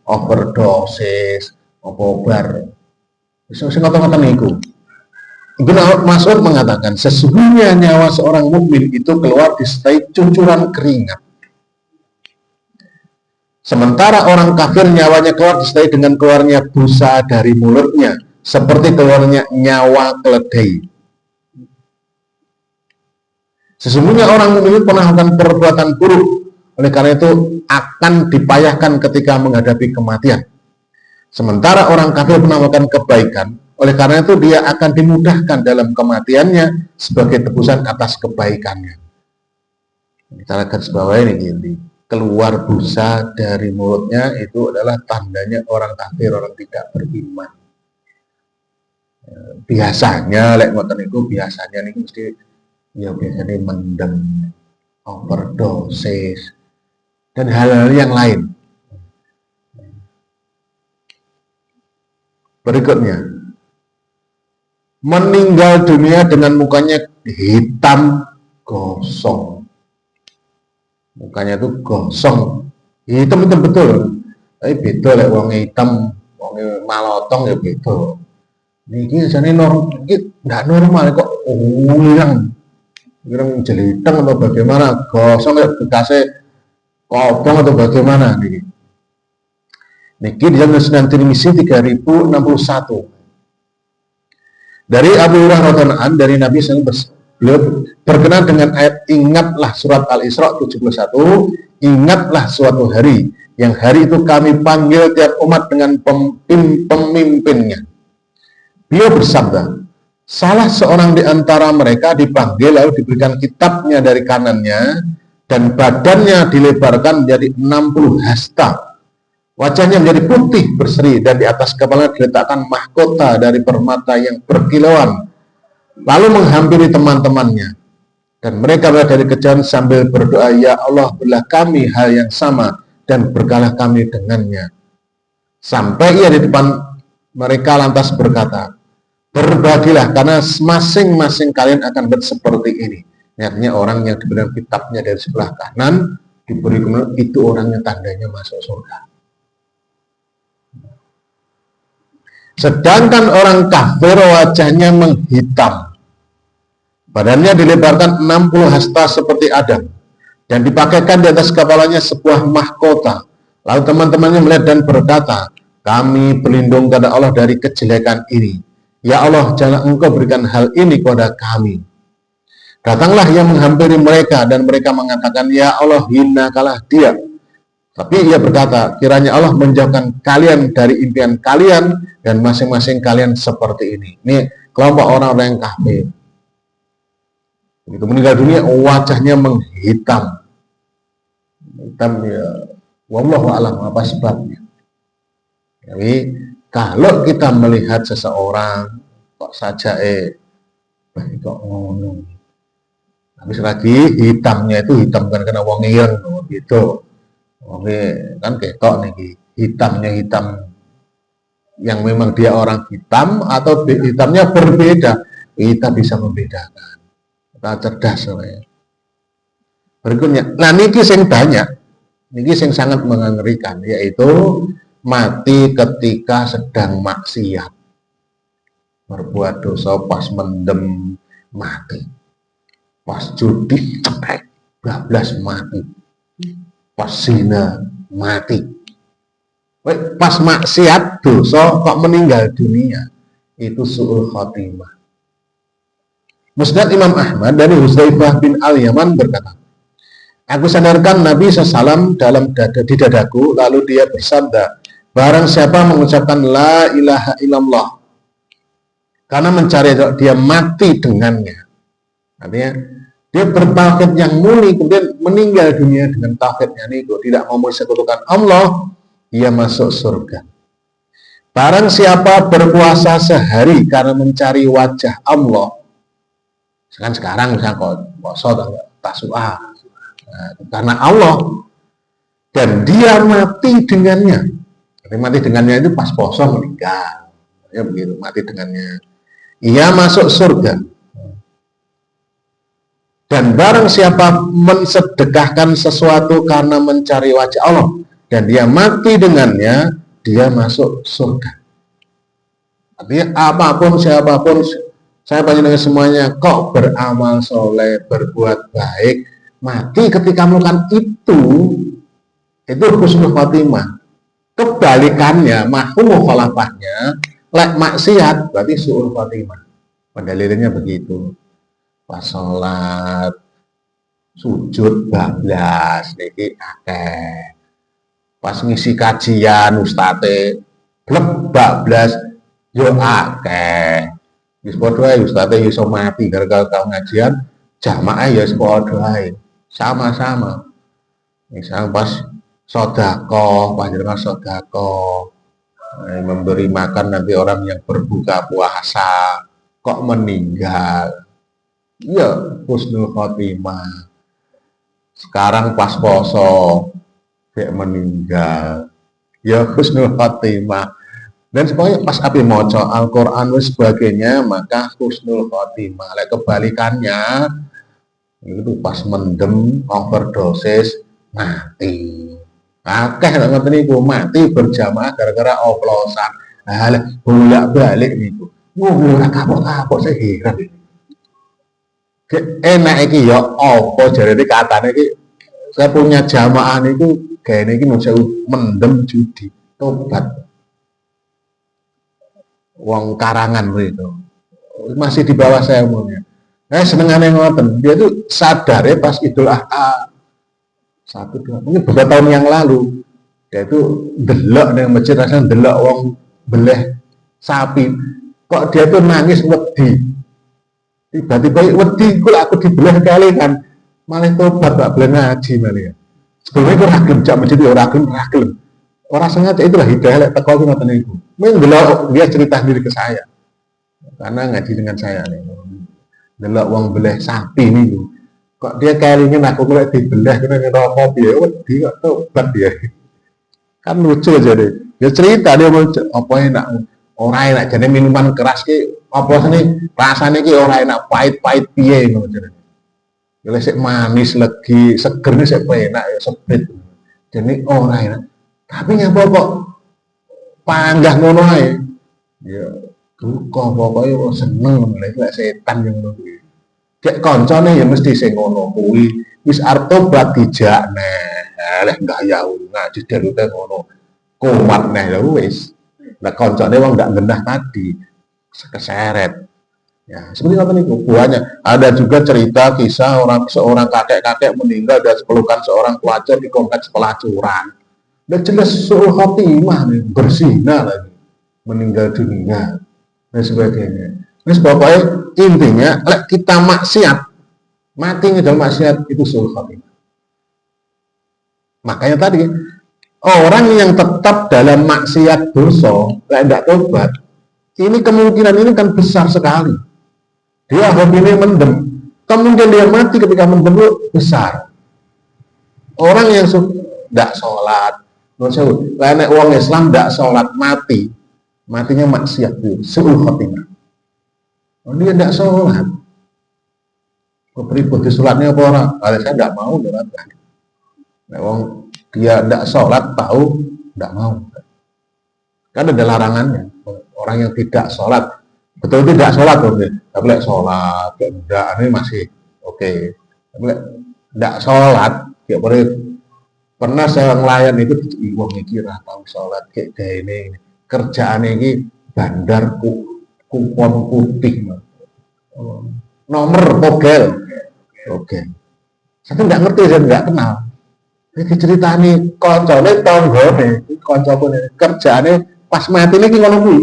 overdosis, obat, bisa ngotot-ngotot niku. Ibnu Mas'ud mengatakan, sesungguhnya nyawa seorang mukmin itu keluar disertai cucuran keringat. Sementara orang kafir nyawanya keluar disertai dengan keluarnya busa dari mulutnya, seperti keluarnya nyawa keledai. Sesungguhnya orang mukmin pernah melakukan perbuatan buruk, oleh karena itu akan dipayahkan ketika menghadapi kematian. Sementara orang kafir melakukan kebaikan, oleh karena itu dia akan dimudahkan dalam kematiannya sebagai tebusan atas kebaikannya. Kita lihat sebawah ini, keluar busa dari mulutnya itu adalah tandanya orang kafir, orang tidak beriman. Biasanya, lek ngoten itu biasanya nih mesti ya biasanya mendem, overdosis, dan hal-hal yang lain. Berikutnya, meninggal dunia dengan mukanya hitam gosong. Mukanya itu gosong, hitam itu betul. Tapi beda lek wong hitam, wong malotong ya beda. Niki jane nggak normal kok ulang. Kira jeliteng atau bagaimana, gosong kayak bekasnya kobong atau bagaimana nih? Niki di dalam Sunan Tirmizi 3061. Dari Abu Hurairah radhiyallahu anhu dari Nabi SAW beliau berkenaan dengan ayat ingatlah surat Al-Isra 71, ingatlah suatu hari yang hari itu kami panggil tiap umat dengan pemimpinnya. Beliau bersabda, salah seorang di antara mereka dipanggil lalu diberikan kitabnya dari kanannya dan badannya dilebarkan menjadi 60 hasta. Wajahnya menjadi putih berseri dan di atas kepala diletakkan mahkota dari permata yang berkilauan. Lalu menghampiri teman-temannya dan mereka berada dari kejauhan sambil berdoa, ya Allah berilah kami hal yang sama dan berkahlah kami dengannya. Sampai ia di depan mereka lantas berkata, berbahagialah karena masing-masing kalian akan seperti ini. Artinya orang yang diberikan kitabnya dari sebelah kanan diberi kemudian itu orangnya tandanya masuk surga. Sedangkan orang kafir wajahnya menghitam, badannya dilebarkan 60 hasta seperti Adam dan dipakaikan di atas kepalanya sebuah mahkota. Lalu teman-temannya melihat dan berkata, kami berlindung kepada Allah dari kejelekan ini. Ya Allah, jangan engkau berikan hal ini kepada kami. Datanglah yang menghampiri mereka dan mereka mengatakan, ya Allah, hinakalah dia. Tapi ia berkata, kiranya Allah menjauhkan kalian dari impian kalian dan masing-masing kalian seperti ini. Ini kelompok orang-orang yang kafir. Begitu meninggal dunia, wajahnya menghitam. Hitam ya, wallahu a'lam apa sebabnya. Jadi kalau kita melihat seseorang kok saja kok ngono, Habis lagi hitamnya itu hitam kan kena wong ireng gitu. Oke, kan ketok nih hitamnya hitam yang memang dia orang hitam atau hitamnya berbeda. Kita bisa membedakan. Kita cerdas soalnya. Berikutnya, nah niki sing banyak, niki sing sangat mengerikan, yaitu mati ketika sedang maksiat, berbuat dosa pas mendem mati, pas judi cetek bablas mati, pas zina mati, pas maksiat dosa kok meninggal dunia, itu su'ul khotimah. Musnad Imam Ahmad dari Hudzaifah bin Al-Yaman berkata, aku sadarkan Nabi SAW di dadaku, lalu dia bersabda, barang siapa mengucapkan la ilaha illallah karena mencari dia mati dengannya, artinya dia bertauhid yang murni kemudian meninggal dunia dengan tauhidnya niku, tidak mau mensekutukan Allah, dia masuk surga. Barang siapa berpuasa sehari karena mencari wajah Allah, sekarang misalnya puasa tasu'a karena Allah, dan dia mati dengannya. Mati dengannya itu pas poso meninggal, ya begitu, mati dengannya, ia masuk surga. Dan barang siapa mensedekahkan sesuatu karena mencari wajah Allah dan dia mati dengannya, dia masuk surga. Artinya apapun siapapun, saya panjenengan semuanya kok beramal soleh, berbuat baik, mati ketika melakukan itu husnul khotimah. Kebalikannya, mahum mukhalafahnya, lek maksiat berarti su'ul khotimah. Pendalilannya begitu. Pas sholat, sujud bablas, niki akeh. Pas ngisi kajian ustate, blek bablas, yo akeh. Wis padha ae ustate iso mati gara-gara kau ngajian, jamaah ya padha ae. Sama-sama. Misal pas sedekah, panjenengan sedekah, memberi makan nanti orang yang berbuka puasa, kok meninggal, ya husnul khotimah. Sekarang pas poso, dia meninggal, ya husnul khotimah. Dan semuanya pas api maca Al-Quran dan sebagainya, maka husnul khotimah. Kebalikannya, itu pas mendem, overdosis, mati. Akeh nek ngoten niku mati berjamaah gara-gara oplosan. Lah bolak-balik niku. Ngono ora kapok-kapok saya heran. Enak iki ya apa jarene katane iki, saya punya jamaah niku gayane iki mesti mendem judi, tobat. Wong karangan itu masih di bawah saya umurnya. Senengane ngoten, dia tuh sadar ya pas Idul Adha 1-2 mungkin beberapa tahun yang lalu, dia itu delok ning masjid, rasanya delok wong beleh sapi, kok dia tuh nangis wedi. Tiba-tiba wedi kok aku dibelah kali kan, malah tobat gak boleh ngaji malah. Sebelumnya aku ragilem jak masjid ora ragilem. Ora sengaja, itulah hidayah lek teko aku ngoten niku. Mendelok dia cerita sendiri ke saya. Karena ngaji dengan saya nih. Delok wong beleh sapi niku. Kok dia kelingin aku kok dibelah kena ngerokok piye wedi kok tobat dia. Kan lucu aja deh. Dia cerita dia mau apa enak. Ora enak jane minuman keras ki apa sene rasane ki ora enak, pahit-pahit piye ngono jenenge. Ya sik manis legi, seger nih sik enak ya seprit. Jadi ora enak. Tapi ngapa kok panggah ngono ae. Ya duka pokoke seneng lek setan yang ngono kuwi. Dek koncone ya mesti sing ngono kuwi wis arep tobat dijak neh. Lek gaya ngaji derute ngono. Kuat neh lho wis. Lah koncone wong ndak gendah tadi keseret. Ya, seperti apa nih banyak. Ada juga cerita kisah seorang kakek-kakek meninggal dan pelukan seorang pelacur di kompleks pelacuran. Dan jelas suruh khotimah nih, berzina lagi, meninggal dunia dan sebagainya. Ini pokoknya intinya, kita maksiat, mati dalam maksiat itu suruh khotimah. Makanya tadi orang yang tetap dalam maksiat dosa, tidak tobat, ini kemungkinan ini kan besar sekali. Dia hobinya mendem. Kemudian dia mati ketika membenguk besar. Orang yang tidak sholat, lainnya orang Islam tidak sholat mati, matinya maksiat itu, suul khotimah. Dia tidak sholat, kepribadi sholatnya apa orang? Kalau saya tidak mau sholatkan. Dia tidak sholat tahu tidak mau. Kan ada larangannya. Orang yang tidak sholat, betul tidak sholat, tapi sholat, tidak ini masih oke. Tapi tidak sholat, kayak pernah saya ngelayan itu, wong iki ra tau sholat kayak ini kerjaan ini bandar kupon putih, nomor pogel, oke. Saya tidak ngerti, saya tidak kenal. Ini ceritanya koncone tonggone, koncone kerjaannya pas mati ini ngono kuwi.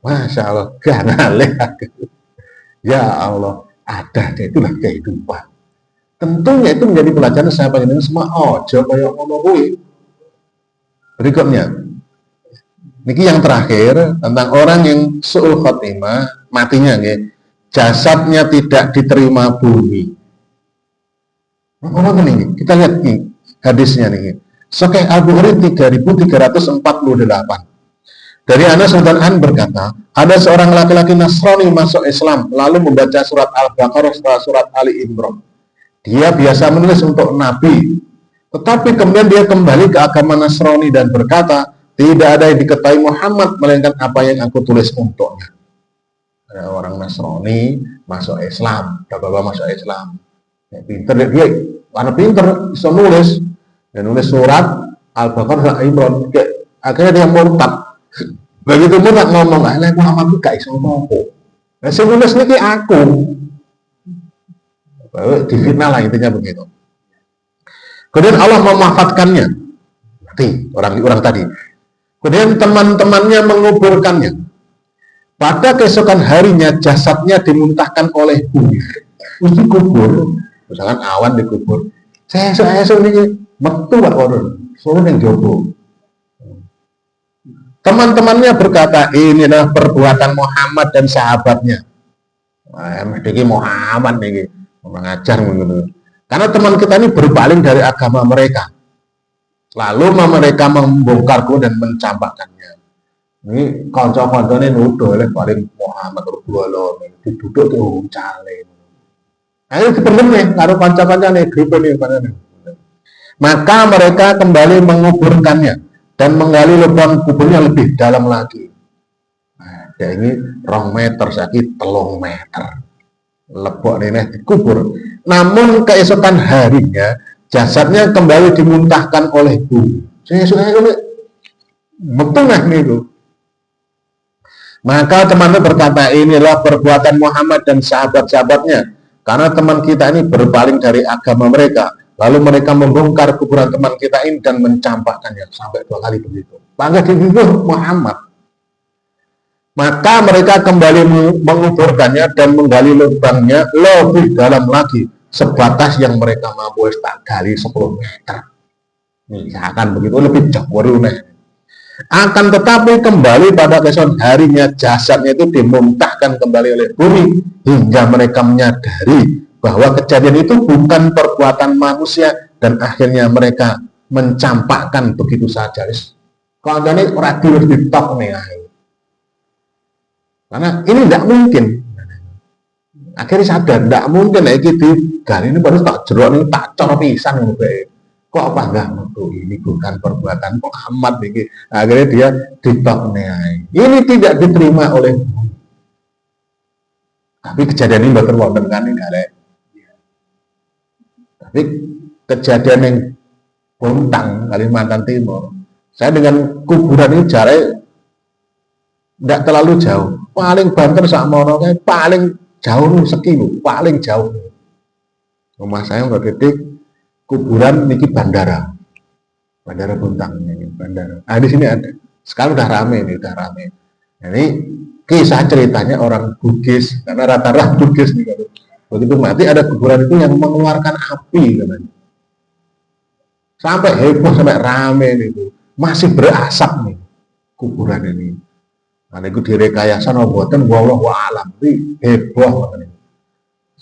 Masya Allah, ganale aku. Ya Allah, ada itulah kehidupan. Tentunya itu menjadi pelajaran saya pengen semua ojo kaya ngono kuwi. Berikutnya, niki yang terakhir tentang orang yang suul khotimah, matinya nggih, jasadnya tidak diterima bumi. Orang ini kita lihat nih hadisnya nih. Sahih Al-Bukhari 3348. Dari Anas radhiyallahu anhu berkata, ada seorang laki-laki Nasrani masuk Islam lalu membaca surat Al-Baqarah setelah surat Ali Imran. Dia biasa menulis untuk Nabi, tetapi kemudian dia kembali ke agama Nasrani dan berkata, tidak ada yang diketahui Muhammad melainkan apa yang aku tulis untuknya. Ada orang Nasrani masuk Islam, bapak-bapak masuk Islam. Ya, pinter dia, karena pinter bisa nulis, dan nulis surat Al-Baqarah Ali Imran. Akhirnya dia murtad. Begitu murtad ngomong, "Lah Muhammad ku gak iso ngomong." Lah sing nulis niki aku. Difitnah lah intinya begitu. Kemudian Allah memanfaatkannya, mati orang tadi. Kemudian teman-temannya menguburkannya. Pada keesokan harinya jasadnya dimuntahkan oleh bumi. Terus dikubur, misalkan awan dikubur. Saya ini metu Pak Warun, soalnya yang jopo. Teman-temannya berkata, ini adalah perbuatan Muhammad dan sahabatnya. Ini Muhammad nih, mengajar begitu. Karena teman kita ini berpaling dari agama mereka. Lalu mereka membongkarku dan mencampakkannya. Ini konco-konco ini nuduh oleh paling Muhammad Rasulullah, duduk tuh cale. Ayo dipendem karo konco-konco nih grup ini. Maka mereka kembali menguburkannya dan menggali lubang kuburnya lebih dalam lagi. Nah, ini 2 meter, sakit 3 meter. Lebok ini dikubur. Namun keesokan harinya jasadnya kembali dimuntahkan oleh bumi. Saya betul itu. Maka teman-teman berkata, inilah perbuatan Muhammad dan sahabat-sahabatnya. Karena teman kita ini berpaling dari agama mereka. Lalu mereka membongkar kuburan teman kita ini dan mencampakkannya. Sampai 2 kali begitu. Maka dibunuh Muhammad. Maka mereka kembali menguburkannya dan menggali lubangnya lebih dalam lagi. Sebatas yang mereka mampu tak gali 10 meter. Misalkan begitu, lebih jauh nih. Akan tetapi kembali pada keesokan harinya jasadnya itu dimuntahkan kembali oleh bumi hingga mereka menyadari bahwa kejadian itu bukan perbuatan manusia dan akhirnya mereka mencampakkan begitu saja. Kalau ini radio ditok nih, karena ini tidak mungkin. Akhirnya sadar tidak mungkin lagi digali ini baru tak jeruk ini tak cor pisan kok apa enggak ini bukan perbuatan Muhammad ini. Akhirnya dia ditok nih. Ini tidak diterima oleh bumi. Tapi kejadian ini betul wonten kan ini galek. Tapi kejadian yang Bontang, Kalimantan Timur, saya dengan kuburan ini jaraknya tidak terlalu jauh. Paling banter sama orangnya paling jauh sekilo, paling jauh. Rumah saya nggak gede, kuburan niki bandara Bontang ini bandara. Nah di sini ada. Sekarang udah rame nih, udah rame. Ini kisah ceritanya orang Bugis, karena rata-rata Bugis nih kalau begitu mati ada kuburan itu yang mengeluarkan api katanya. Sampai heboh, sampai rame nih, masih berasap nih kuburan ini. Nah, itu direkayasa noboten wallahu a'lam, heboh katanya.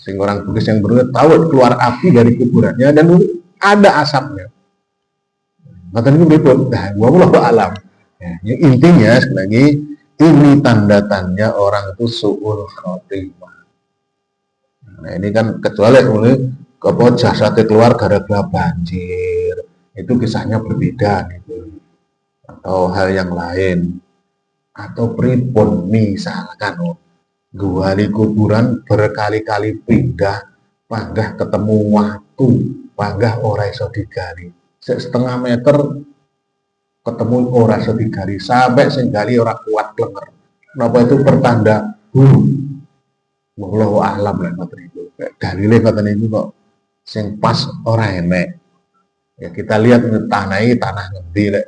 Sing orang Bugis yang benar tahu keluar api dari kuburannya dan ada asapnya. Kata ini berikut, nah, wallahu alam. Ya, intinya sekali lagi ini tanda-tanda orang itu su'ul khotimah. Nah ini kan kecuali oleh jasadnya keluar gara-gara banjir, itu kisahnya berbeda gitu. Atau hal yang lain, atau pripun misalkan gali kuburan berkali-kali pindah, panggah ketemu waktu, panggah ora iso digali. Setengah meter ketemu ora iso digali, sampai sing gali ora kuat klenger. Kenapa itu pertanda? Wallahu a'lam lah ngoten niku. Dalile ngoten niku kok sing pas ora enek. Ya kita lihat tanah ngendi lek.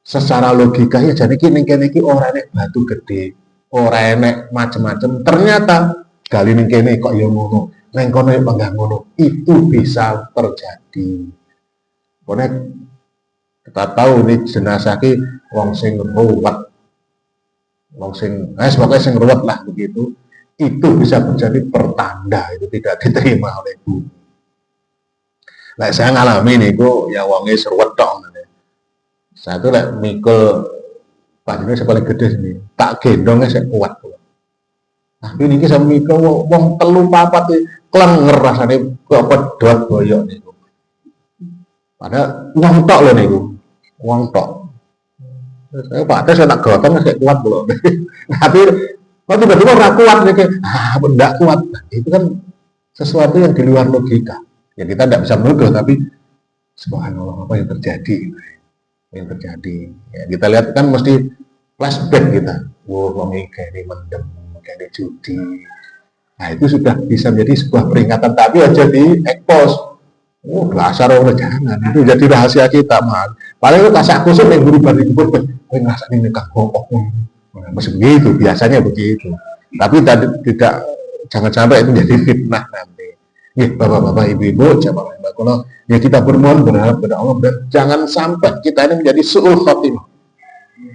Secara logika ya jadi ning kene iki ora enek batu gede, ora enek macem-macem. Ternyata gali ning kene kok ya ngono. Neng kono ya panggah ngono. Itu bisa terjadi. Karena kita tahu nih jenazah ki wong sing ruwet. Wong sing pokoknya sing ruwet lah begitu. Itu bisa menjadi pertanda itu tidak diterima oleh bumi. Nah, saya ngalami nih, ya wongnya seruat dong. Saya tuh mikul panjangnya paling gede sini, tak gendongnya saya kuat. Tapi ini saya mikul wong telu papat klenger rasanya kok pedot boyok nih. Padahal wong tok loh nih, wong tok. Saya pak saya tak gotong saya kuat loh. Tapi kalau tiba-tiba ora kuat, benda kuat, nah, itu kan sesuatu yang di luar logika. Ya kita tidak bisa menuduh, tapi subhanallah apa yang terjadi? Yang terjadi. Ya, kita lihat kan mesti flashback kita. Wong ini kayak di mendem, kayak di judi. Nah itu sudah bisa menjadi sebuah peringatan, tapi aja di expose. Dasar orang jangan. Itu jadi rahasia kita, man. Paling itu kasak kusuk yang berubah di kubur, ngerasa ini kak bokok. Masih begitu, biasanya begitu. Tapi tidak jangan sampai itu menjadi fitnah nanti. Ya, bapak-bapak, ibu-ibu, jamaah mbak ya kita berharap kepada Allah dan jangan sampai kita ini menjadi su'ul khotimah.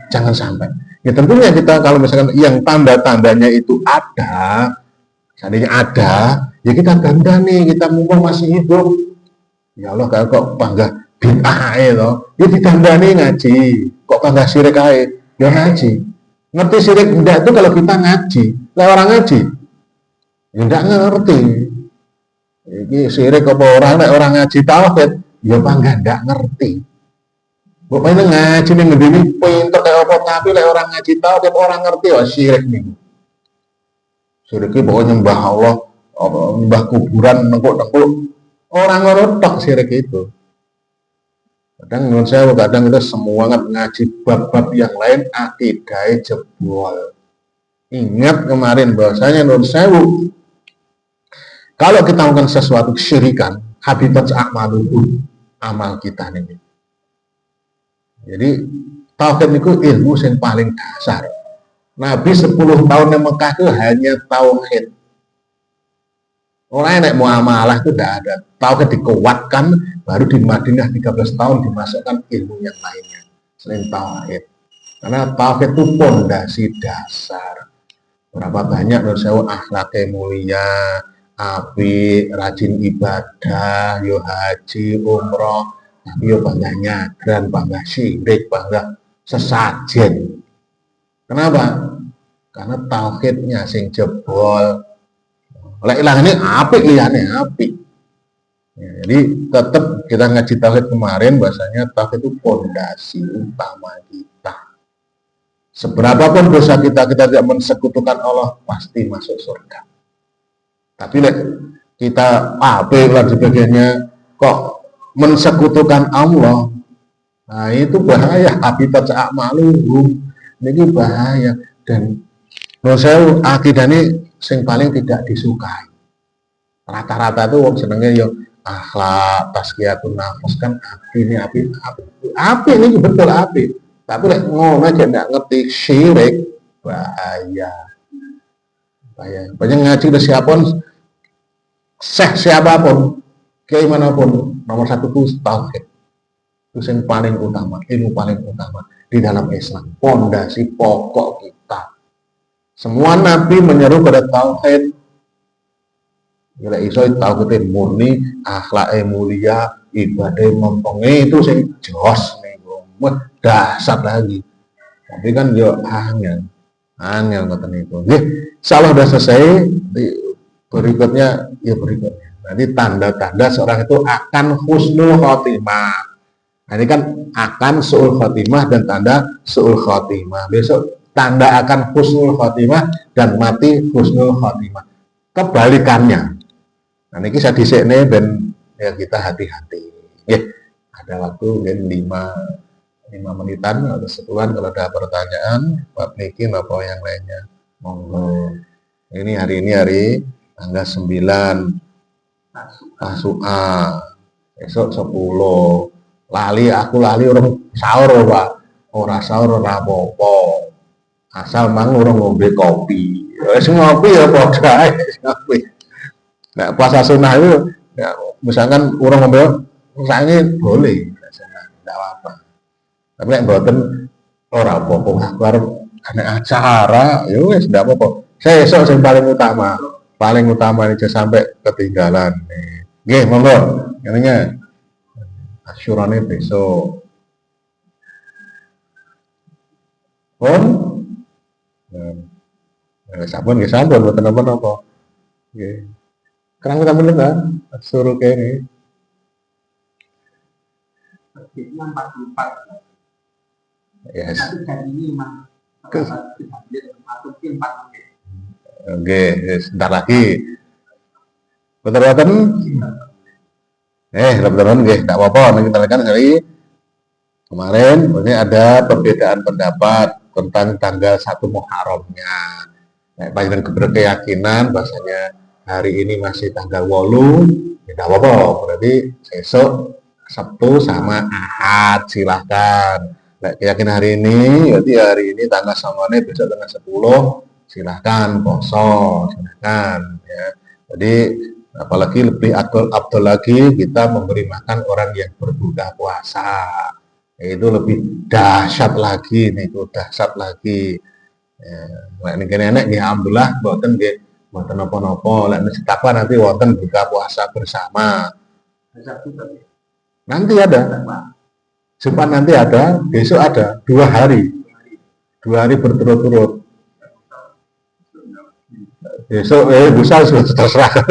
Jangan sampai. Ya tentunya kita kalau misalkan yang tanda-tandanya itu ada, seandainya ada, ya kita dandani, kita mumpung masih hidup. Ya Allah kalau kok panggah bid'ah itu, ya ditandani ngaji. Kok panggah syirik ae, ya ngaji. Ngerti syirik enggak itu kalau kita ngaji. Lah orang ngaji ya enggak ngerti. Iki syirik apa orang ngaji tauhid ya panggah enggak ngerti. Pokoknya ngaji ning ngendi pinter kayak apa tapi lek orang ngaji tauhid orang ngerti ya syirik nih. Syirik itu pokoknya nyembah Allah, nyembah kuburan, nengkuk-nengkuk. Orang ngono tok syirik itu. Kadang itu semua ngaji bab-bab yang lain akidah jebol. Ingat kemarin bahwasanya menurut saya kalau kita melakukan sesuatu kesyirikan, habitat a'maluhum, amal kita ini. Jadi tauhid itu ilmu yang paling dasar. Nabi 10 tahun di Mekah itu hanya tauhid. Orang yang muamalah itu tidak ada. Tauhid dikuatkan, baru di Madinah 13 tahun dimasukkan ilmu yang lainnya selain tauhid. Karena tauhid itu pondasi dasar. Berapa banyak menurut saya akhlaknya mulia, api, rajin ibadah, yo haji, umroh, tapi yo bangga nyadran, bangga syirik, bangga sesajen. Kenapa? Karena tauhidnya sing jebol. Oleh ilang ini apik liyane apik. Ya, jadi tetap kita ngaji tauhid kemarin bahasanya tauhid itu pondasi utama kita. Seberapapun dosa kita tidak mensekutukan Allah pasti masuk surga. Tapi kita apik dan sebagainya kok mensekutukan Allah, nah itu bahaya. Habitat a'maluhum ini bahaya dan menurut saya akidah ini sing paling tidak disukai. Rata-rata itu wong senengnya yo akhlak, tazkiyatun nafs kan api ini betul api. Tapi lek ngono aja ndak ngerti syirik bahaya. Banyak ngaji ke siapapun, siapapun, kiai manapun, nomor satu itu tauhid. Itu yang paling utama, ilmu paling utama di dalam Islam, pondasi pokok kita. Semua nabi menyeru pada tauhid. Gila iso tau kita murni, akhlake mulia, ibadah mempengi itu sing jos niku. Dasar lagi. Tapi kan yo angel ngoten niku. Nggih, insyaallah sudah selesai. Berikutnya ya berikutnya. Nanti tanda-tanda seorang itu akan husnul khotimah. Nah, ini kan akan su'ul khotimah dan tanda su'ul khotimah. Besok tanda akan husnul khotimah dan mati husnul khotimah. Kebalikannya. Nah, ini saya disekne dan ya kita hati-hati. Ada waktu mungkin 5 menitan atau 10-an kalau ada pertanyaan, Pak Niki apa yang lainnya. Monggo. Ini hari tanggal 9 Pasua. Esok 10. Aku lali orang sahur, Pak. Ora sahur ora apa-apa. Asal mang orang ngombe kopi. Wis ngopi ya padha ngopi. Nah, puasa sunnah itu ya, misalkan orang ngombe sange boleh, enggak apa-apa. Tapi nek mboten ora apa-apa, arep ana acara, ya wis enggak apa-apa. Saya esok yang paling utama ini sampai ketinggalan. Nggih, monggo. Ngene asyurane besok. Pun sampun mboten napa-napa. Nggih. Kerang kita bener kan? Suruh kene. 44. Yes. Oke, sebentar lagi. Betul-betul. Betul-betul nggih, enggak apa-apa. Nanti kita lihat dari kemarin ini ada perbedaan pendapat tentang tanggal 1 Muharramnya. Nah, panjenengan berkeyakinan bahasanya hari ini masih tanggal 8, tidak apa-apa, berarti besok Sabtu sama Ahad silahkan. Nah, keyakinan hari ini, berarti hari ini tanggal 9, besok tanggal 10, silahkan poso, silahkan. Ya. Jadi apalagi lebih abdul lagi kita memberi makan orang yang berbuka puasa, itu lebih dahsyat lagi, niku dahsyat lagi. Nah, ini enak nih, alhamdulillah, boten nggih. Wonten napa-napa, lek takwa nanti wonten buka puasa bersama. Nanti ada. Jumat nanti ada, besok ada, 2 hari. 2 hari berturut-turut. Besok lusa sudah terserah.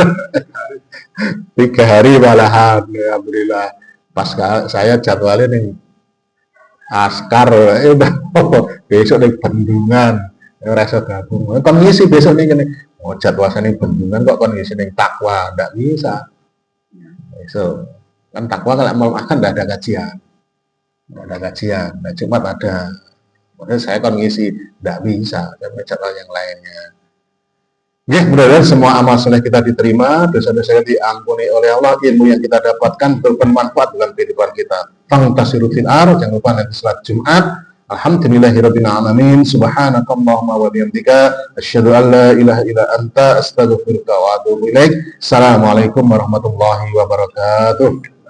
3 hari malahan, alhamdulillah. Pas saya jadwalnya nih askar, besok nih Bendungan. Rasa gabung. Kon ngisi besok nih gini. Oh, jadwalnya Bendungan kok kon ngisi nih takwa, enggak bisa. Besok kan takwa kalau mau makan enggak ada kajian. Enggak ada kajian. Nah, Jumat ada. Makanya saya kon ngisi enggak bisa. Saya jadwal yang lainnya. Ya, mudah-mudahan semua amal soleh kita diterima, dosa-dosa diampuni oleh Allah, ilmu yang kita dapatkan bermanfaat dalam kehidupan kita. Fantasiru fil ardh, jangan lupa nanti salat Jumat. Alhamdulillahirabbil alamin. Subhanakallahumma wa bihamdika asyhadu an la ilaha illa anta astaghfiruka wa atubu ilaik. Assalamualaikum warahmatullahi wabarakatuh.